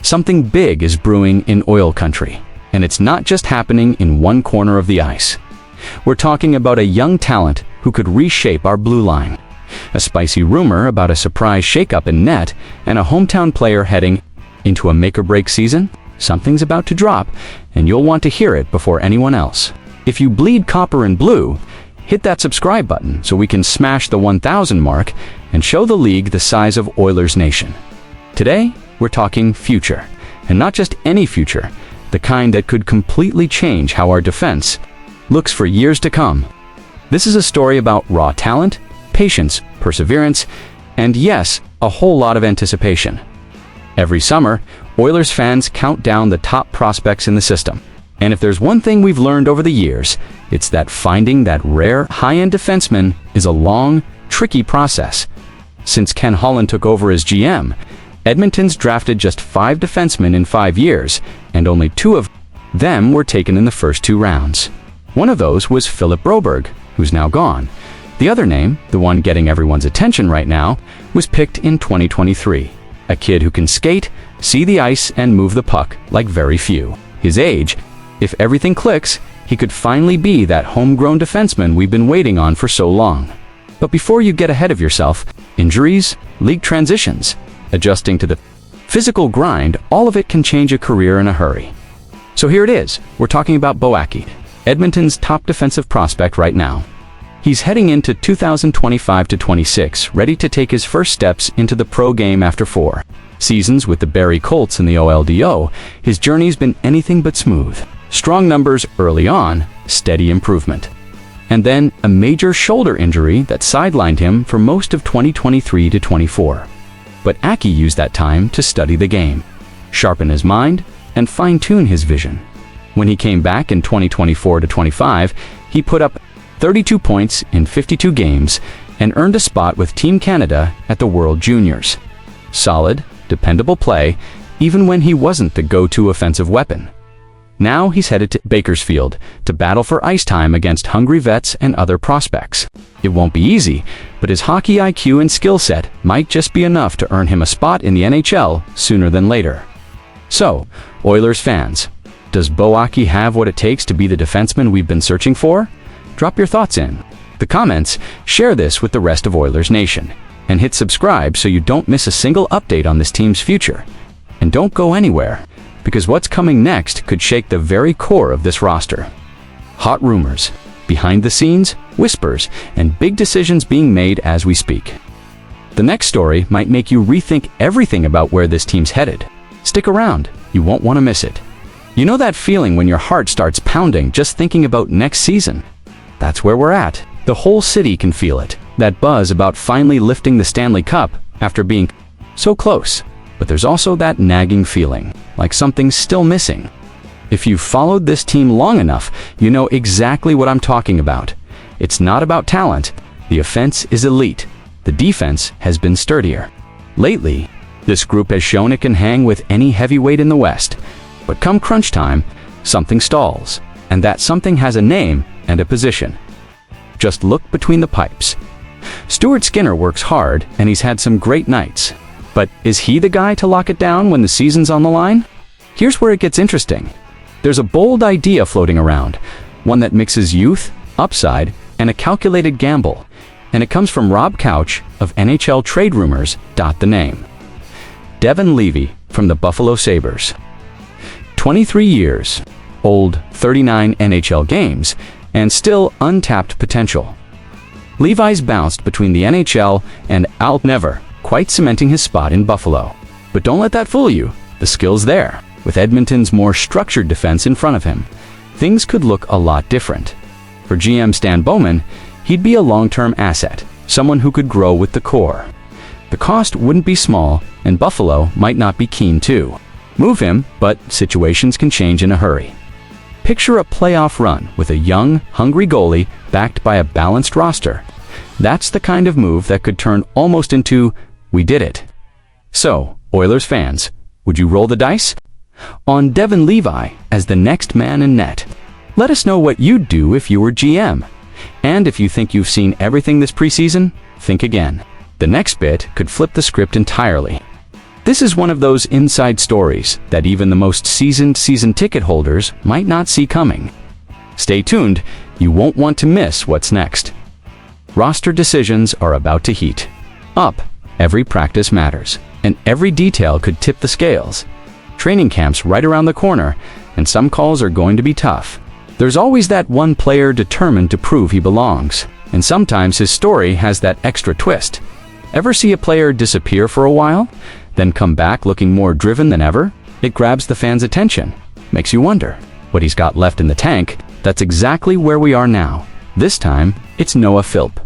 Something big is brewing in oil country, and it's not just happening in one corner of the ice. We're talking about a young talent who could reshape our blue line. A spicy rumor about a surprise shakeup in net, and a hometown player heading into a make-or-break season? Something's about to drop, and you'll want to hear it before anyone else. If you bleed copper and blue, hit that subscribe button so we can smash the 1,000 mark and show the league the size of Oilers Nation. Today, we're talking future, and not just any future, the kind that could completely change how our defense looks for years to come. This is a story about raw talent, patience, perseverance, and yes, a whole lot of anticipation. Every summer, Oilers fans count down the top prospects in the system. And if there's one thing we've learned over the years, it's that finding that rare, high-end defenseman is a long, tricky process. Since Ken Holland took over as GM, Edmonton's drafted just 5 defensemen in 5 years, and only 2 of them were taken in the first 2 rounds. One of those was Philip Broberg, who's now gone. The other name, the one getting everyone's attention right now, was picked in 2023. A kid who can skate, see the ice, and move the puck like very few. His age, if everything clicks, he could finally be that homegrown defenseman we've been waiting on for so long. But before you get ahead of yourself, injuries, league transitions, adjusting to the physical grind, all of it can change a career in a hurry. So here it is, we're talking about Bo Akid, Edmonton's top defensive prospect right now. He's heading into 2025-26, ready to take his first steps into the pro game after 4 seasons with the Barrie Colts in the OLDO. His journey's been anything but smooth. Strong numbers early on, steady improvement. And then a major shoulder injury that sidelined him for most of 2023-24. But Aki used that time to study the game, sharpen his mind, and fine-tune his vision. When he came back in 2024-25, he put up 32 points in 52 games and earned a spot with Team Canada at the World Juniors. Solid, dependable play, even when he wasn't the go-to offensive weapon. Now he's headed to Bakersfield to battle for ice time against hungry vets and other prospects. It won't be easy, but his hockey IQ and skill set might just be enough to earn him a spot in the NHL sooner than later. So, Oilers fans, does Bo Akid have what it takes to be the defenseman we've been searching for? Drop your thoughts in the comments, share this with the rest of Oilers Nation, and hit subscribe so you don't miss a single update on this team's future. And don't go anywhere, because what's coming next could shake the very core of this roster. Hot rumors, behind the scenes, whispers, and big decisions being made as we speak. The next story might make you rethink everything about where this team's headed. Stick around, you won't want to miss it. You know that feeling when your heart starts pounding just thinking about next season? That's where we're at. The whole city can feel it. That buzz about finally lifting the Stanley Cup after being so close. But there's also that nagging feeling, like something's still missing. If you've followed this team long enough, you know exactly what I'm talking about. It's not about talent. The offense is elite. The defense has been sturdier. Lately, this group has shown it can hang with any heavyweight in the West. But come crunch time, something stalls. And that something has a name and a position. Just look between the pipes. Stuart Skinner works hard, and he's had some great nights. But is he the guy to lock it down when the season's on the line? Here's where it gets interesting. There's a bold idea floating around, one that mixes youth, upside, and a calculated gamble. And it comes from Rob Couch of NHL Trade Rumors. The name. Devon Levi from the Buffalo Sabres. 23 years, old, 39 NHL games, and still untapped potential. Levi's bounced between the NHL and never quite cementing his spot in Buffalo. But don't let that fool you. The skill's there. With Edmonton's more structured defense in front of him, things could look a lot different. For GM Stan Bowman, he'd be a long-term asset, someone who could grow with the core. The cost wouldn't be small, and Buffalo might not be keen to move him, but situations can change in a hurry. Picture a playoff run with a young, hungry goalie backed by a balanced roster. That's the kind of move that could turn almost into, we did it. So, Oilers fans, would you roll the dice on Devon Levi as the next man in net? Let us know what you'd do if you were GM. And if you think you've seen everything this preseason, think again. The next bit could flip the script entirely. This is one of those inside stories that even the most seasoned season ticket holders might not see coming. Stay tuned, you won't want to miss what's next. Roster decisions are about to heat up. Every practice matters, and every detail could tip the scales. Training camp's right around the corner, and some calls are going to be tough. There's always that one player determined to prove he belongs, and sometimes his story has that extra twist. Ever see a player disappear for a while, then come back looking more driven than ever? It grabs the fans' attention, makes you wonder what he's got left in the tank. That's exactly where we are now. This time, it's Noah Philp.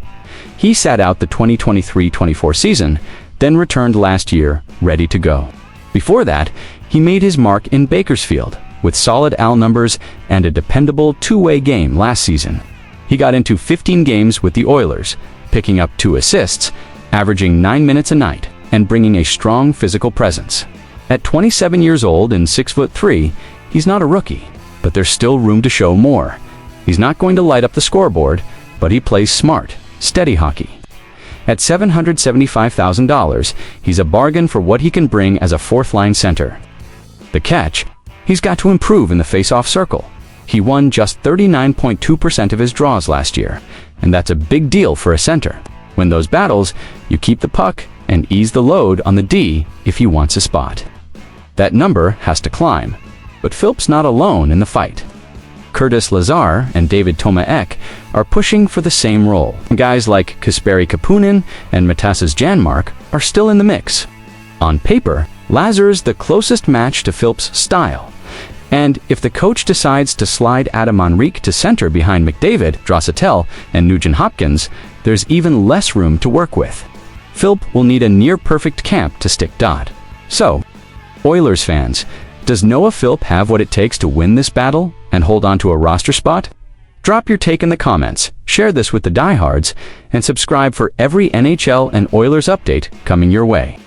He sat out the 2023-24 season, then returned last year, ready to go. Before that, he made his mark in Bakersfield, with solid AL numbers and a dependable two-way game last season. He got into 15 games with the Oilers, picking up 2 assists, averaging 9 minutes a night, and bringing a strong physical presence. At 27 years old and 6'3", he's not a rookie, but there's still room to show more. He's not going to light up the scoreboard, but he plays smart, steady hockey. At $775,000, he's a bargain for what he can bring as a fourth-line center. The catch? He's got to improve in the face-off circle. He won just 39.2% of his draws last year, and that's a big deal for a center. Win those battles, you keep the puck and ease the load on the D if he wants a spot. That number has to climb, but Philp's not alone in the fight. Curtis Lazar and David Tomaek are pushing for the same role. Guys like Kasperi Kapanen and Matasas Janmark are still in the mix. On paper, Lazar's the closest match to Philp's style. And if the coach decides to slide Adam Henrique to center behind McDavid, Draisaitl, and Nugent-Hopkins, there's even less room to work with. Philp will need a near-perfect camp to stick dot. So, Oilers fans, does Noah Philp have what it takes to win this battle and hold on to a roster spot? Drop your take in the comments, share this with the diehards, and subscribe for every NHL and Oilers update coming your way.